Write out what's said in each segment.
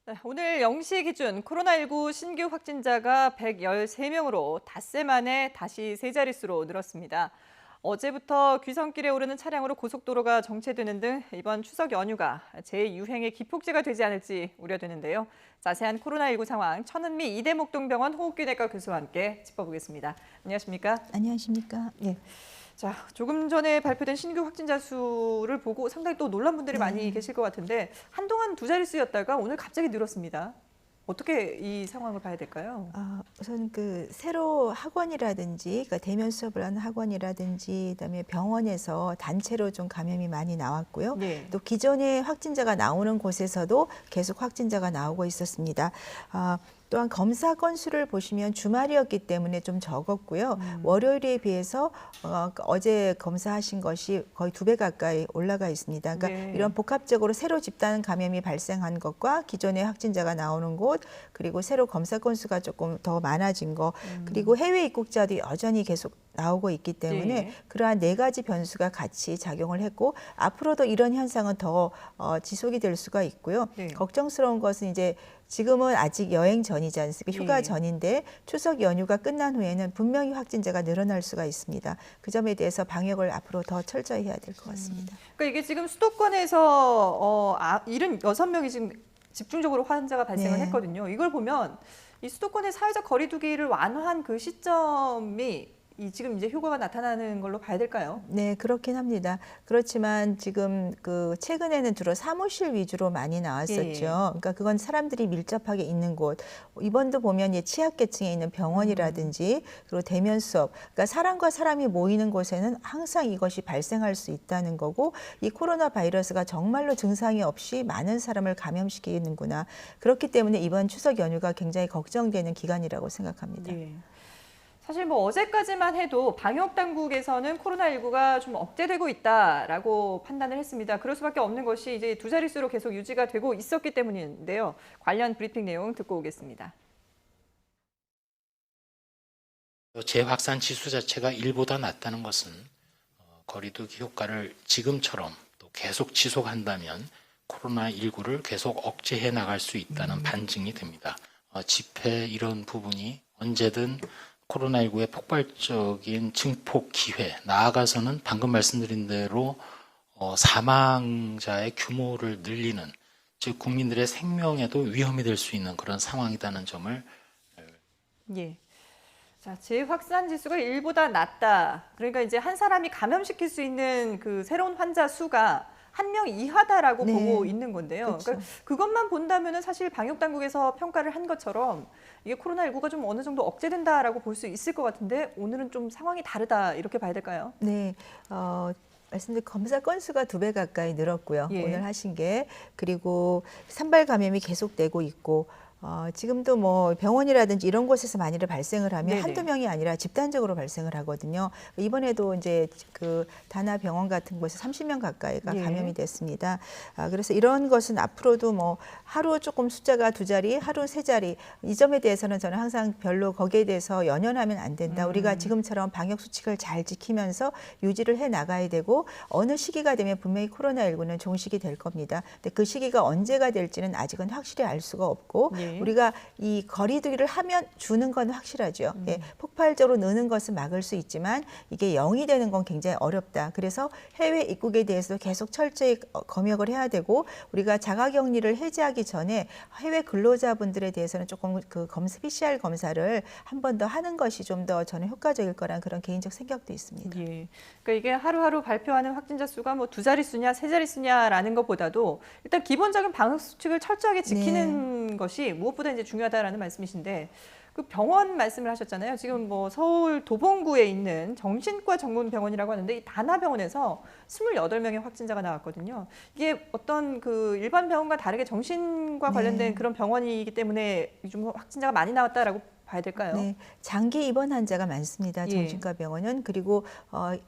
네, 오늘 0시 기준 코로나19 신규 확진자가 113명으로 닷새 만에 다시 세 자릿수로 늘었습니다. 어제부터 귀성길에 오르는 차량으로 고속도로가 정체되는 등 이번 추석 연휴가 재유행의 기폭제가 되지 않을지 우려되는데요. 자세한 코로나19 상황 천은미 이대목동병원 호흡기내과 교수와 함께 짚어보겠습니다. 안녕하십니까? 안녕하십니까? 예. 자, 조금 전에 발표된 신규 확진자 수를 보고 상당히 또 놀란 분들이 많이 계실 것 같은데 한동안 두 자릿수였다가 오늘 갑자기 늘었습니다. 어떻게 이 상황을 봐야 될까요? 우선 새로 학원이라든지, 그러니까 대면 수업을 하는 학원이라든지, 그다음에 병원에서 단체로 좀 감염이 많이 나왔고요. 네. 또 기존에 확진자가 나오는 곳에서도 계속 확진자가 나오고 있었습니다. 또한 검사 건수를 보시면 주말이었기 때문에 좀 적었고요. 월요일에 비해서 어제 검사하신 것이 거의 2배 가까이 올라가 있습니다. 그러니까 네. 이런 복합적으로 새로 집단 감염이 발생한 것과 기존에 확진자가 나오는 곳, 그리고 새로 검사 건수가 조금 더 많아진 거, 그리고 해외 입국자도 여전히 계속 나오고 있기 때문에 네. 그러한 네 가지 변수가 같이 작용을 했고 앞으로도 이런 현상은 더 지속이 될 수가 있고요. 네. 걱정스러운 것은 이제 지금은 아직 여행 전이지 않습니까? 휴가 예. 전인데 추석 연휴가 끝난 후에는 분명히 확진자가 늘어날 수가 있습니다. 그 점에 대해서 방역을 앞으로 더 철저히 해야 될 것 같습니다. 그러니까 이게 지금 수도권에서 76명이 지금 집중적으로 환자가 발생을 네. 했거든요. 이걸 보면 이 수도권의 사회적 거리두기를 완화한 그 시점이 지금 이제 효과가 나타나는 걸로 봐야 될까요? 네, 그렇긴 합니다. 그렇지만 지금 최근에는 주로 사무실 위주로 많이 나왔었죠. 예. 그러니까 그건 사람들이 밀접하게 있는 곳. 이번도 보면 취약계층에 있는 병원이라든지 그리고 대면 수업. 그러니까 사람과 사람이 모이는 곳에는 항상 이것이 발생할 수 있다는 거고 이 코로나 바이러스가 정말로 증상이 없이 많은 사람을 감염시키는구나. 그렇기 때문에 이번 추석 연휴가 굉장히 걱정되는 기간이라고 생각합니다. 예. 사실 뭐 어제까지만 해도 방역 당국에서는 코로나19가 좀 억제되고 있다라고 판단을 했습니다. 그럴 수밖에 없는 것이 이제 두 자릿수로 계속 유지가 되고 있었기 때문인데요. 관련 브리핑 내용 듣고 오겠습니다. 재확산 지수 자체가 1보다 낮다는 것은 거리두기 효과를 지금처럼 또 계속 지속한다면 코로나19를 계속 억제해 나갈 수 있다는 반증이 됩니다. 집회 이런 부분이 언제든 코로나19의 폭발적인 증폭 기회, 나아가서는 방금 말씀드린 대로 사망자의 규모를 늘리는, 즉 국민들의 생명에도 위험이 될 수 있는 그런 상황이라는 점을 예. 자, 재확산 지수가 1보다 낮다. 그러니까 이제 한 사람이 감염시킬 수 있는 그 새로운 환자 수가 1명 이하다라고 네. 보고 있는 건데요. 그렇죠. 그러니까 그것만 본다면은 사실 방역 당국에서 평가를 한 것처럼 이게 코로나19가 좀 어느 정도 억제된다라고 볼 수 있을 것 같은데 오늘은 좀 상황이 다르다 이렇게 봐야 될까요? 네. 말씀드린 검사 건수가 2배 가까이 늘었고요. 예. 오늘 하신 게. 그리고 산발 감염이 계속되고 있고 지금도 뭐 병원이라든지 이런 곳에서 만일에 발생을 하면 네네. 한두 명이 아니라 집단적으로 발생을 하거든요. 이번에도 이제 다나 병원 같은 곳에 30명 가까이가 예. 감염이 됐습니다. 그래서 이런 것은 앞으로도 뭐 하루 조금 숫자가 2자리, 하루 3자리 이 점에 대해서는 저는 항상 별로 거기에 대해서 연연하면 안 된다. 우리가 지금처럼 방역 수칙을 잘 지키면서 유지를 해 나가야 되고 어느 시기가 되면 분명히 코로나19는 종식이 될 겁니다. 근데 그 시기가 언제가 될지는 아직은 확실히 알 수가 없고 예. 우리가 이 거리두기를 하면 주는 건 확실하죠. 폭발적으로 느는 것은 막을 수 있지만 이게 0이 되는 건 굉장히 어렵다. 그래서 해외 입국에 대해서도 계속 철저히 검역을 해야 되고 우리가 자가격리를 해제하기 전에 해외 근로자분들에 대해서는 조금 PCR 검사를 한 번 더 하는 것이 좀 더 저는 효과적일 거란 그런 개인적 생각도 있습니다. 예. 그러니까 이게 하루하루 발표하는 확진자 수가 뭐 2자릿수냐, 3자릿수냐라는 것보다도 일단 기본적인 방역 수칙을 철저하게 지키는 것이 무엇보다 이제 중요하다라는 말씀이신데 그 병원 말씀을 하셨잖아요. 지금 뭐 서울 도봉구에 있는 정신과 전문 병원이라고 하는데 이 다나병원에서 28명의 확진자가 나왔거든요. 이게 어떤 그 일반 병원과 다르게 정신과 관련된 그런 병원이기 때문에 좀 확진자가 많이 나왔다라고 봐야 될까요? 네, 장기 입원 환자가 많습니다. 예. 정신과 병원은. 그리고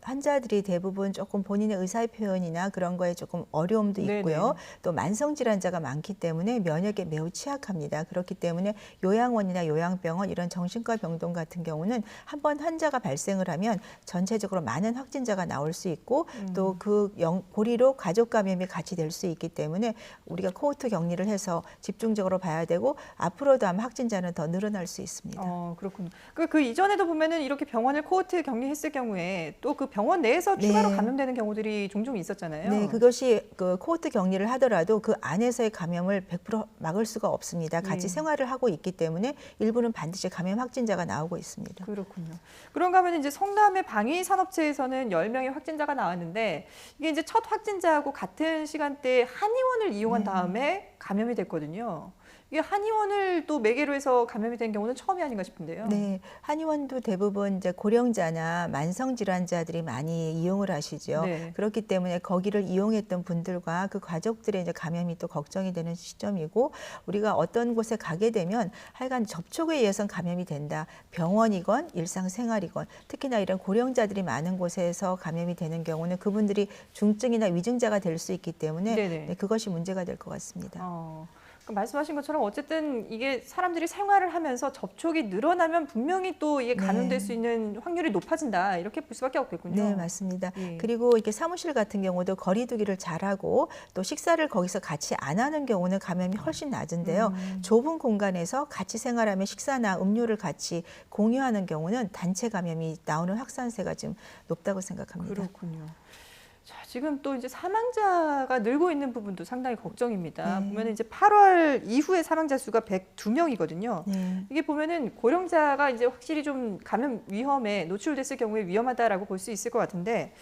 환자들이 대부분 조금 본인의 의사 표현이나 그런 거에 조금 어려움도 있고요. 네네. 또 만성 질환자가 많기 때문에 면역에 매우 취약합니다. 그렇기 때문에 요양원이나 요양병원 이런 정신과 병동 같은 경우는 한번 환자가 발생을 하면 전체적으로 많은 확진자가 나올 수 있고 또 그 고리로 가족 감염이 같이 될 수 있기 때문에 우리가 코호트 격리를 해서 집중적으로 봐야 되고 앞으로도 아마 확진자는 더 늘어날 수 있습니다. 그렇군요. 그 이전에도 보면은 이렇게 병원을 코호트 격리했을 경우에 또 그 병원 내에서 추가로 네. 감염되는 경우들이 종종 있었잖아요. 네, 그것이 그 코호트 격리를 하더라도 그 안에서의 감염을 100% 막을 수가 없습니다. 같이 예. 생활을 하고 있기 때문에 일부는 반드시 감염 확진자가 나오고 있습니다. 그렇군요. 그런가 하면 이제 성남의 방위 산업체에서는 10명의 확진자가 나왔는데 이게 이제 첫 확진자하고 같은 시간대에 한의원을 이용한 다음에 감염이 됐거든요. 이게 한의원을 또 매개로 해서 감염이 된 경우는 처음이 아닌가 싶은데요. 네, 한의원도 대부분 이제 고령자나 만성 질환자들이 많이 이용을 하시죠. 네. 그렇기 때문에 거기를 이용했던 분들과 그 가족들의 이제 감염이 또 걱정이 되는 시점이고 우리가 어떤 곳에 가게 되면 하여간 접촉에 의해서 감염이 된다. 병원이건 일상생활이건 특히나 이런 고령자들이 많은 곳에서 감염이 되는 경우는 그분들이 중증이나 위중자가 될 수 있기 때문에 네네. 네, 그것이 문제가 될 것 같습니다. 그러니까 말씀하신 것처럼 어쨌든 이게 사람들이 생활을 하면서 접촉이 늘어나면 분명히 또 이게 감염될 네. 수 있는 확률이 높아진다. 이렇게 볼 수밖에 없겠군요. 네, 맞습니다. 예. 그리고 이렇게 사무실 같은 경우도 거리두기를 잘하고 또 식사를 거기서 같이 안 하는 경우는 감염이 훨씬 낮은데요. 좁은 공간에서 같이 생활하며 식사나 음료를 같이 공유하는 경우는 단체 감염이 나오는 확산세가 좀 높다고 생각합니다. 그렇군요. 자, 지금 또 이제 사망자가 늘고 있는 부분도 상당히 걱정입니다. 네. 보면 이제 8월 이후에 사망자 수가 102명이거든요. 네. 이게 보면은 고령자가 이제 확실히 좀 감염 위험에 노출됐을 경우에 위험하다라고 볼 수 있을 것 같은데,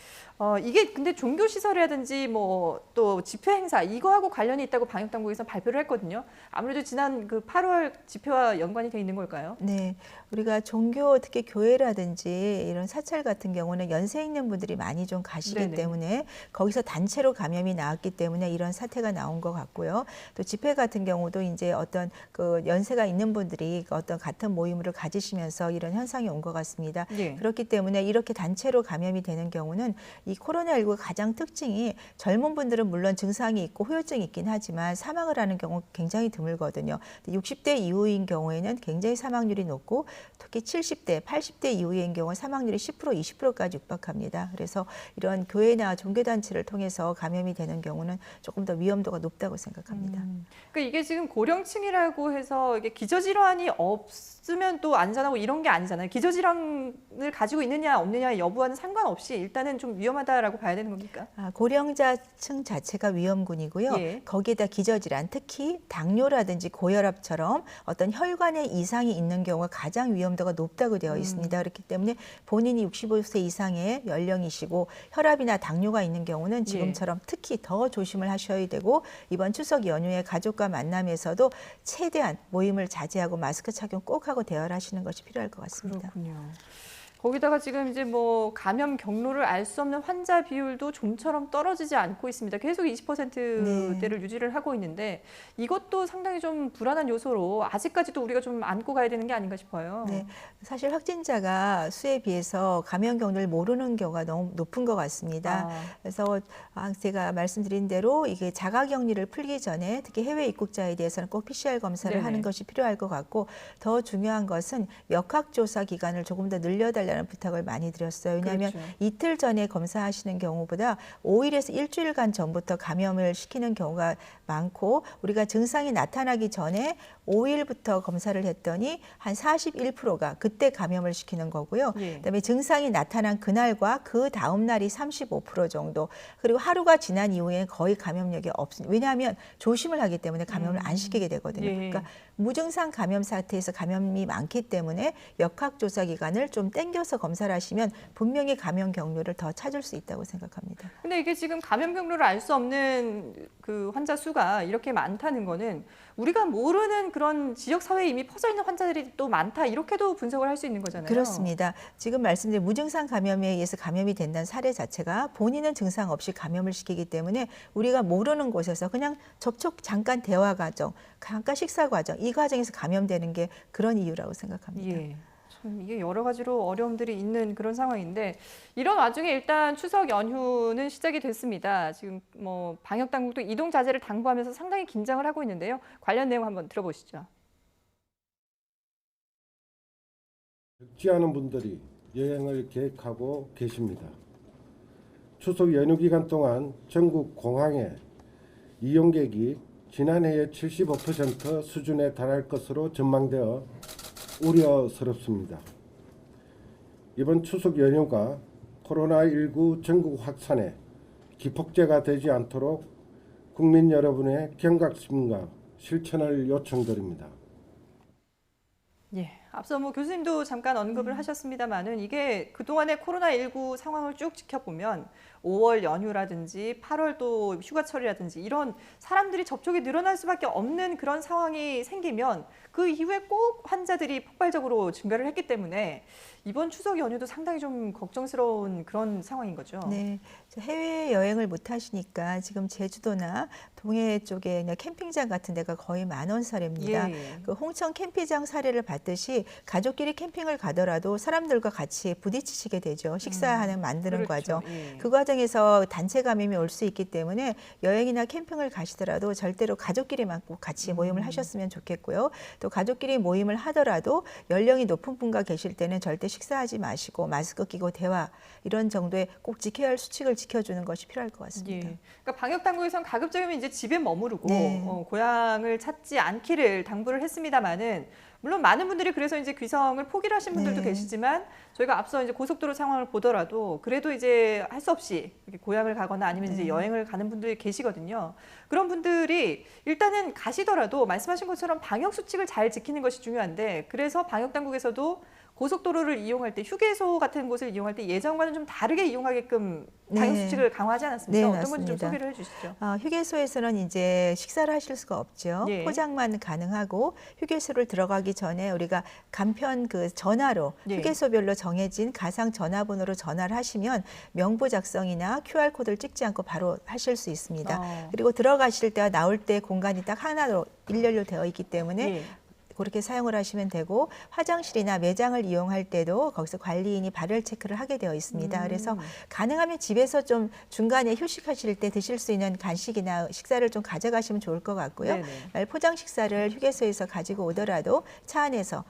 이게 근데 종교 시설이라든지 뭐 또 집회 행사 이거하고 관련이 있다고 방역 당국에서 발표를 했거든요. 아무래도 지난 그 8월 집회와 연관이 돼 있는 걸까요? 네, 우리가 종교 특히 교회라든지 이런 사찰 같은 경우는 연세 있는 분들이 많이 좀 가시기 네네. 때문에 거기서 단체로 감염이 나왔기 때문에 이런 사태가 나온 것 같고요. 또 집회 같은 경우도 이제 어떤 그 연세가 있는 분들이 어떤 같은 모임을 가지시면서 이런 현상이 온 것 같습니다. 예. 그렇기 때문에 이렇게 단체로 감염이 되는 경우는 이 코로나19 가장 특징이 젊은 분들은 물론 증상이 있고 후유증이 있긴 하지만 사망을 하는 경우 굉장히 드물거든요. 60대 이후인 경우에는 굉장히 사망률이 높고 특히 70대, 80대 이후인 경우 사망률이 10%, 20%까지 육박합니다. 그래서 이런 교회나 종교단체를 통해서 감염이 되는 경우는 조금 더 위험도가 높다고 생각합니다. 그러니까 이게 지금 고령층이라고 해서 이게 기저질환이 없으면 또 안전하고 이런 게 아니잖아요. 기저질환을 가지고 있느냐 없느냐 여부와는 상관없이 일단은 좀 위험하다라고 봐야 되는 겁니까? 고령자층 자체가 위험군이고요. 예. 거기에다 기저질환, 특히 당뇨라든지 고혈압처럼 어떤 혈관에 이상이 있는 경우가 가장 위험도가 높다고 되어 있습니다. 그렇기 때문에 본인이 65세 이상의 연령이시고 혈압이나 당뇨가 있는 경우는 지금처럼 특히 더 조심을 하셔야 되고 이번 추석 연휴에 가족과 만남에서도 최대한 모임을 자제하고 마스크 착용 꼭 하고 대화를 하시는 것이 필요할 것 같습니다. 그렇군요. 거기다가 지금 이제 뭐 감염 경로를 알 수 없는 환자 비율도 좀처럼 떨어지지 않고 있습니다. 계속 20%대를 유지를 하고 있는데 이것도 상당히 좀 불안한 요소로 아직까지도 우리가 좀 안고 가야 되는 게 아닌가 싶어요. 네, 사실 확진자가 수에 비해서 감염 경로를 모르는 경우가 너무 높은 것 같습니다. 그래서 제가 말씀드린 대로 이게 자가격리를 풀기 전에 특히 해외 입국자에 대해서는 꼭 PCR 검사를 네네. 하는 것이 필요할 것 같고 더 중요한 것은 역학조사 기간을 조금 더 늘려달라는 부탁을 많이 드렸어요. 왜냐하면 그렇죠. 이틀 전에 검사하시는 경우보다 5일에서 일주일간 전부터 감염을 시키는 경우가 많고 우리가 증상이 나타나기 전에 5일부터 검사를 했더니 한 41%가 그때 감염을 시키는 거고요. 예. 그다음에 증상이 나타난 그날과 그 다음 날이 35% 정도. 그리고 하루가 지난 이후에 거의 감염력이 없습니다. 왜냐하면 조심을 하기 때문에 감염을 안 시키게 되거든요. 예. 그러니까 무증상 감염 사태에서 감염이 많기 때문에 역학조사 기간을 좀 챙겨서 검사를 하시면 분명히 감염 경로를 더 찾을 수 있다고 생각합니다. 근데 이게 지금 감염 경로를 알 수 없는 그 환자 수가 이렇게 많다는 거는 우리가 모르는 그런 지역 사회에 이미 퍼져 있는 환자들이 또 많다 이렇게도 분석을 할 수 있는 거잖아요. 그렇습니다. 지금 말씀드린 무증상 감염에 의해서 감염이 된다는 사례 자체가 본인은 증상 없이 감염을 시키기 때문에 우리가 모르는 곳에서 그냥 접촉 잠깐 대화 과정, 잠깐 식사 과정, 이 과정에서 감염되는 게 그런 이유라고 생각합니다. 예. 참 이게 여러 가지로 어려움들이 있는 그런 상황인데 이런 와중에 일단 추석 연휴는 시작이 됐습니다. 지금 뭐 방역 당국도 이동 자제를 당부하면서 상당히 긴장을 하고 있는데요. 관련 내용 한번 들어보시죠. 적지 않은 분들이 여행을 계획하고 계십니다. 추석 연휴 기간 동안 전국 공항의 이용객이 지난해의 75% 수준에 달할 것으로 전망되어 우려스럽습니다. 이번 추석 연휴가 코로나19 전국 확산의 기폭제가 되지 않도록 국민 여러분의 경각심과 실천을 요청드립니다. 예. 앞서 뭐 교수님도 잠깐 언급을 하셨습니다만은 이게 그동안의 코로나19 상황을 쭉 지켜보면 5월 연휴라든지 8월 또 휴가철이라든지 이런 사람들이 접촉이 늘어날 수밖에 없는 그런 상황이 생기면 그 이후에 꼭 환자들이 폭발적으로 증가를 했기 때문에 이번 추석 연휴도 상당히 좀 걱정스러운 그런 상황인 거죠. 네, 해외 여행을 못 하시니까 지금 제주도나 동해 쪽에 그냥 캠핑장 같은 데가 거의 만원 사례입니다. 예. 그 홍천 캠핑장 사례를 봤듯이 가족끼리 캠핑을 가더라도 사람들과 같이 부딪히시게 되죠. 식사하는 만드는 그렇죠. 과정. 예. 그 과정에서 단체 감염이 올 수 있기 때문에 여행이나 캠핑을 가시더라도 절대로 가족끼리만 꼭 같이 모임을 하셨으면 좋겠고요. 또 가족끼리 모임을 하더라도 연령이 높은 분과 계실 때는 절대 식사하지 마시고 마스크 끼고 대화 이런 정도의 꼭 지켜야 할 수칙을 지켜주는 것이 필요할 것 같습니다. 예. 그러니까 방역 당국에서는 가급적이면 이제 집에 머무르고 네. 고향을 찾지 않기를 당부를 했습니다만은 물론 많은 분들이 그래서 이제 귀성을 포기를 하신 분들도 네. 계시지만 저희가 앞서 이제 고속도로 상황을 보더라도 그래도 이제 할 수 없이 이렇게 고향을 가거나 아니면 이제 여행을 가는 분들이 계시거든요. 그런 분들이 일단은 가시더라도 말씀하신 것처럼 방역 수칙을 잘 지키는 것이 중요한데 그래서 방역 당국에서도 고속도로를 이용할 때 휴게소 같은 곳을 이용할 때 예전과는 좀 다르게 이용하게끔 방역 네. 수칙을 강화하지 않았습니까? 네, 어떤 건지 좀 맞습니다. 소개를 해주시죠. 휴게소에서는 이제 식사를 하실 수가 없죠. 예. 포장만 가능하고 휴게소를 들어가기 전에 우리가 간편 그 전화로 예. 휴게소별로 정해진 가상 전화번호로 전화를 하시면 명부 작성이나 QR코드를 찍지 않고 바로 하실 수 있습니다. 그리고 들어가실 때와 나올 때 공간이 딱 하나로 일렬로 되어 있기 때문에 예. 그렇게 사용을 하시면 되고 화장실이나 매장을 이용할 때도 거기서 관리인이 발열 체크를 하게 되어 있습니다. 그래서 가능하면 집에서 좀 중간에 휴식하실 때 드실 수 있는 간식이나 식사를 좀 가져가시면 좋을 것 같고요. 네네. 포장 식사를 휴게소에서 가지고 오더라도 차 안에서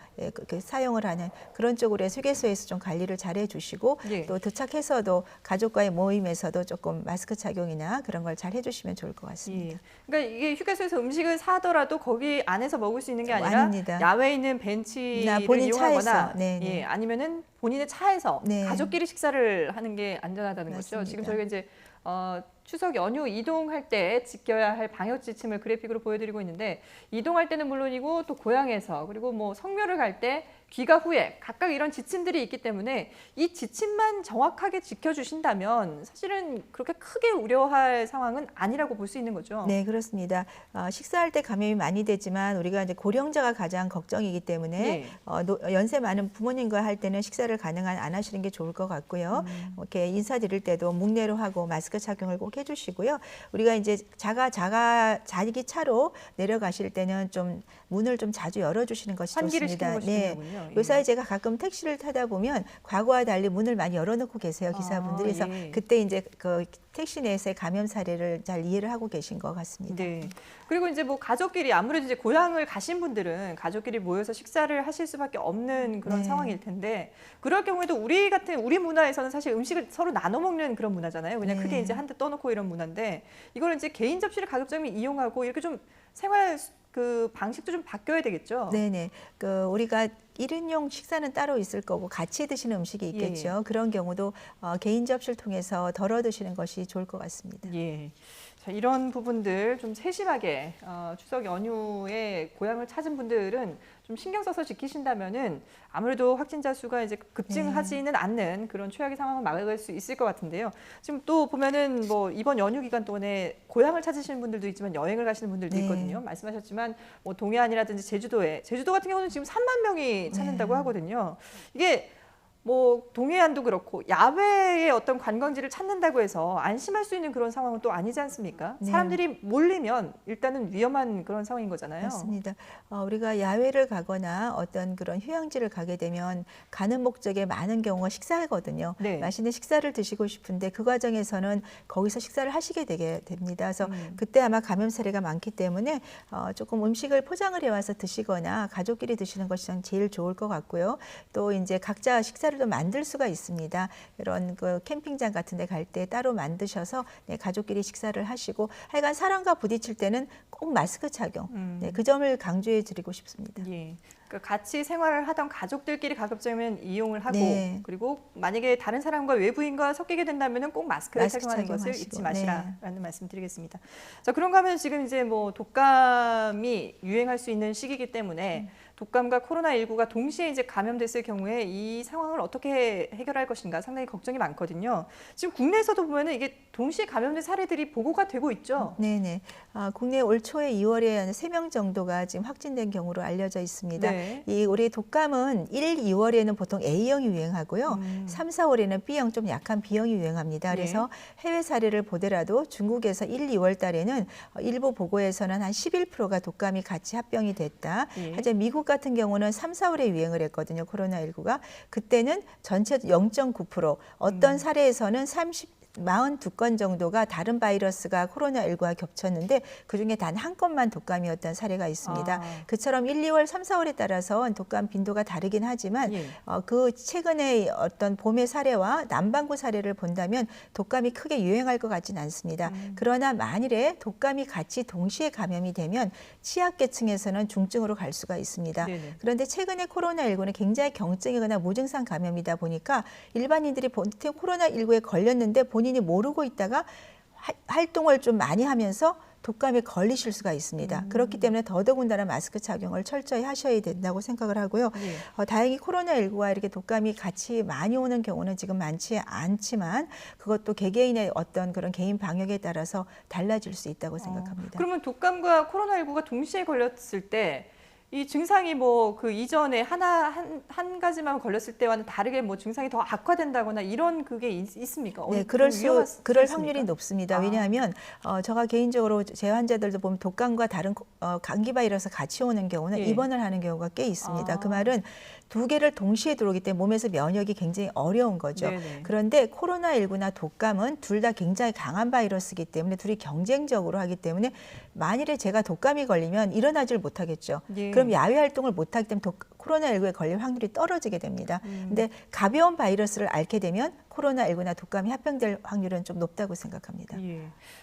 사용을 하는 그런 쪽으로 해서 휴게소에서 좀 관리를 잘 해주시고 예. 또 도착해서도 가족과의 모임에서도 조금 마스크 착용이나 그런 걸 잘 해주시면 좋을 것 같습니다. 예. 그러니까 이게 휴게소에서 음식을 사더라도 거기 안에서 먹을 수 있는 게 아니라 아닙니다. 야외에 있는 벤치를 본인 이용하거나 차에서. 네네. 예, 아니면은 본인의 차에서 네. 가족끼리 식사를 하는 게 안전하다는 거죠. 맞습니다. 지금 저희가 이제 추석 연휴 이동할 때 지켜야 할 방역 지침을 그래픽으로 보여드리고 있는데 이동할 때는 물론이고 또 고향에서 그리고 뭐 성묘를 갈 때 귀가 후에 각각 이런 지침들이 있기 때문에 이 지침만 정확하게 지켜주신다면 사실은 그렇게 크게 우려할 상황은 아니라고 볼 수 있는 거죠. 네, 그렇습니다. 식사할 때 감염이 많이 되지만 우리가 이제 고령자가 가장 걱정이기 때문에 연세 많은 부모님과 할 때는 식사를 가능한 안 하시는 게 좋을 것 같고요. 이렇게 인사드릴 때도 묵례로 하고 마스크 착용을 꼭 해주시고요. 우리가 이제 자기 차로 내려가실 때는 좀 문을 좀 자주 열어주시는 것이 환기를 좋습니다. 시키는 것이 중요하군요. 요사이 제가 가끔 택시를 타다 보면 과거와 달리 문을 많이 열어놓고 계세요, 기사분들이. 그래서 예. 그때 이제 그 택시 내에서의 감염 사례를 잘 이해를 하고 계신 것 같습니다. 네. 그리고 이제 뭐 가족끼리 아무래도 이제 고향을 가신 분들은 가족끼리 모여서 식사를 하실 수밖에 없는 그런 네. 상황일 텐데 그럴 경우에도 우리 문화에서는 사실 음식을 서로 나눠 먹는 그런 문화잖아요. 그냥 네. 크게 이제 한 대 떠놓고 이런 문화인데 이거는 이제 개인 접시를 가급적이면 이용하고 이렇게 좀 생활 그 방식도 좀 바뀌어야 되겠죠. 네네. 우리가 1인용 식사는 따로 있을 거고 같이 드시는 음식이 있겠죠. 그런 경우도 개인 접시를 통해서 덜어 드시는 것이 좋을 것 같습니다. 예. 자, 이런 부분들 좀 세심하게 추석 연휴에 고향을 찾은 분들은 좀 신경 써서 지키신다면은 아무래도 확진자 수가 이제 급증하지는 않는 그런 최악의 상황을 막을 수 있을 것 같은데요. 지금 또 보면은 뭐 이번 연휴 기간 동안에 고향을 찾으시는 분들도 있지만 여행을 가시는 분들도 네. 있거든요. 말씀하셨지만 뭐 동해안이라든지 제주도 같은 경우는 지금 3만 명이 찾는다고 하거든요. 이게 뭐 동해안도 그렇고 야외의 어떤 관광지를 찾는다고 해서 안심할 수 있는 그런 상황은 또 아니지 않습니까? 네. 사람들이 몰리면 일단은 위험한 그런 상황인 거잖아요. 맞습니다. 우리가 야외를 가거나 어떤 그런 휴양지를 가게 되면 가는 목적에 많은 경우가 식사거든요. 네. 맛있는 식사를 드시고 싶은데 그 과정에서는 거기서 식사를 하시게 되게 됩니다. 그래서 그때 아마 감염 사례가 많기 때문에 조금 음식을 포장을 해와서 드시거나 가족끼리 드시는 것이 제일 좋을 것 같고요. 또 이제 각자 식사를 또 만들 수가 있습니다. 이런 그 캠핑장 같은 데 갈 때 따로 만드셔서 네, 가족끼리 식사를 하시고 하여간 사람과 부딪힐 때는 꼭 마스크 착용. 네, 그 점을 강조해 드리고 싶습니다. 예. 그러니까 같이 생활을 하던 가족들끼리 가급적이면 이용을 하고 네. 그리고 만약에 다른 사람과 외부인과 섞이게 된다면은 꼭 마스크를 마스크 착용하는 것을 착용하시고. 잊지 마시라라는 말씀드리겠습니다. 자, 그런가 하면 지금 이제 뭐 독감이 유행할 수 있는 시기이기 때문에 독감과 코로나19가 동시에 이제 감염됐을 경우에 이 상황을 어떻게 해결할 것인가 상당히 걱정이 많거든요. 지금 국내에서도 보면은 이게 동시에 감염된 사례들이 보고가 되고 있죠. 네네. 국내 올 초에 2월에 한 3명 정도가 지금 확진된 경우로 알려져 있습니다. 네. 이 올해 독감은 1, 2월에는 보통 A형이 유행하고요. 3, 4월에는 B형 좀 약한 B형이 유행합니다. 그래서 해외 사례를 보더라도 중국에서 1, 2월 달에는 일부 보고에서는 한 11%가 독감이 같이 합병이 됐다. 예. 하지만 미국 같은 경우는 3, 4월에 유행을 했거든요. 코로나19가. 그때는 전체 0.9%, 어떤 사례에서는 42건 정도가 다른 바이러스가 코로나19와 겹쳤는데 그중에 단 한 건만 독감이었던 사례가 있습니다. 그처럼 1, 2월, 3, 4월에 따라서 독감 빈도가 다르긴 하지만 예. 그 최근에 어떤 봄의 사례와 남반구 사례를 본다면 독감이 크게 유행할 것 같지는 않습니다. 그러나 만일에 독감이 같이 동시에 감염이 되면 취약계층에서는 중증으로 갈 수가 있습니다. 네네. 그런데 최근에 코로나19는 굉장히 경증이거나 무증상 감염이다 보니까 일반인들이 보통 코로나19에 걸렸는데 본인이 모르고 있다가 활동을 좀 많이 하면서 독감에 걸리실 수가 있습니다. 그렇기 때문에 더더군다나 마스크 착용을 철저히 하셔야 된다고 생각을 하고요. 다행히 코로나19와 이렇게 독감이 같이 많이 오는 경우는 지금 많지 않지만 그것도 개개인의 어떤 그런 개인 방역에 따라서 달라질 수 있다고 생각합니다. 그러면 독감과 코로나19가 동시에 걸렸을 때 이 증상이 뭐 그 이전에 한 가지만 걸렸을 때와는 다르게 뭐 증상이 더 악화된다거나 이런 그게 있습니까? 네, 그럴 그럴 확률이 높습니다. 왜냐하면 제가 개인적으로 제 환자들도 보면 독감과 다른 감기 바이러스 같이 오는 경우는 예. 입원을 하는 경우가 꽤 있습니다. 그 말은 두 개를 동시에 들어오기 때문에 몸에서 면역이 굉장히 어려운 거죠. 네네. 그런데 코로나19나 독감은 둘 다 굉장히 강한 바이러스이기 때문에 둘이 경쟁적으로 하기 때문에 만일에 제가 독감이 걸리면 일어나질 못하겠죠. 예. 그럼 야외 활동을 못하기 때문에 코로나19에 걸릴 확률이 떨어지게 됩니다. 근데 가벼운 바이러스를 앓게 되면 코로나19나 독감이 합병될 확률은 좀 높다고 생각합니다. 예.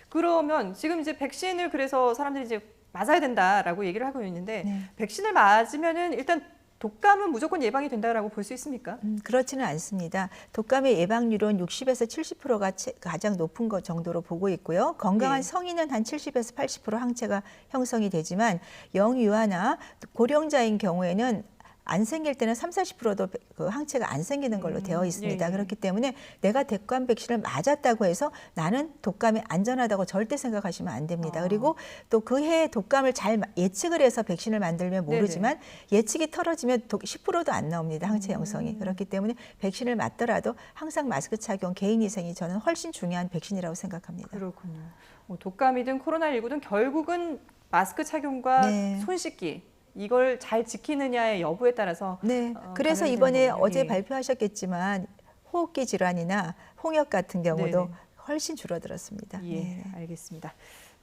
그러면 지금 이제 백신을 그래서 사람들이 이제 맞아야 된다라고 얘기를 하고 있는데 네. 백신을 맞으면은 일단 독감은 무조건 예방이 된다라고 볼 수 있습니까? 그렇지는 않습니다. 독감의 예방률은 60에서 70%가 가장 높은 것 정도로 보고 있고요. 건강한 예. 성인은 한 70에서 80% 항체가 형성이 되지만 영유아나 고령자인 경우에는 안 생길 때는 30~40%도 그 항체가 안 생기는 걸로 되어 있습니다. 예. 그렇기 때문에 내가 독감 백신을 맞았다고 해서 나는 독감이 안전하다고 절대 생각하시면 안 됩니다. 그리고 또 그 해에 독감을 잘 예측을 해서 백신을 만들면 모르지만 예측이 틀어지면 10%도 안 나옵니다. 항체 형성이. 그렇기 때문에 백신을 맞더라도 항상 마스크 착용, 개인 위생이 저는 훨씬 중요한 백신이라고 생각합니다. 그렇군요. 뭐 독감이든 코로나19든 결국은 마스크 착용과 네. 손 씻기 이걸 잘 지키느냐의 여부에 따라서 네. 그래서 감염되는 이번에 거군요. 어제 예. 발표하셨겠지만 호흡기 질환이나 홍역 같은 경우도 네네. 훨씬 줄어들었습니다. 예, 네. 알겠습니다.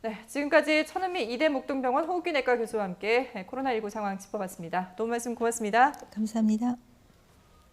네, 지금까지 천은미 이대목동병원 호흡기내과 교수와 함께 코로나19 상황 짚어봤습니다. 도움 말씀 고맙습니다. 감사합니다.